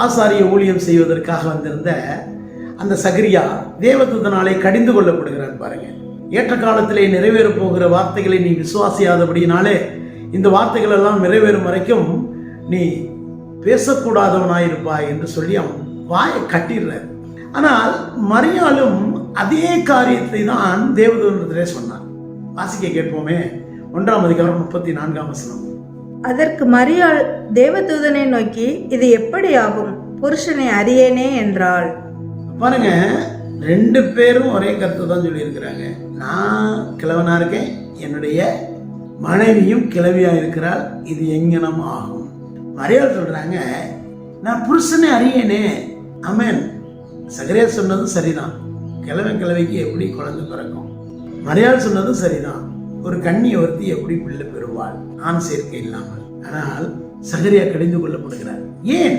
ஆசாரிய ஊழியம் செய்வதற்காக வந்திருந்த அந்த சகரியா தேவதூதனாலே கடிந்து கொள்ளப்படுகிறான் பாருங்க. ஏற்ற காலத்திலே நிறைவேற போகிற வார்த்தைகளை நீ விசுவாசியாதபடினாலே இந்த வார்த்தைகள் எல்லாம் நிறைவேறும் வரைக்கும் நீ பேசக்கூடாதவனாயிருப்பாய் என்று சொல்லி அவன் வாயை கட்டிடுறார். ஆனால் மரியாளும் அதே காரியத்தை தான் தேவதூதனிடத்திலே சொன்னான். வாசிக்க கேட்போமே. 1ஆம் அதிகாரம் 34ஆம் வசனம். அதற்கு மரியாள் தேவதூதனை நோக்கி, இது எப்படி ஆகும்? புருஷனை அறியேனே என்றாள். பாருங்க, 2 பேரும் ஒரே கருத்தை தான் சொல்லியிருக்கிறாங்க. நான் கிழவனா இருக்கேன், என்னுடைய மனைவியும் கிழவியா இருக்கிறாள், இது எங்கனம் ஆகும். மரியாள் சொல்றாங்க, நான் புருஷனை அறியேனே. ஆமென். சகரியா சொன்னதும் சரிதான். கிழவன் கிழவிக்கு எப்படி குழந்தை பிறக்கும்? மரியாள் சொன்னதும் சரிதான். ஒரு கன்னி ஒருத்தி எப்படி பிள்ளை பெறுவாள் ஆண் சேர்க்கை இல்லாமல்? ஆனால் சகரியா கடிந்து கொள்ளப்படுகிறார். ஏன்?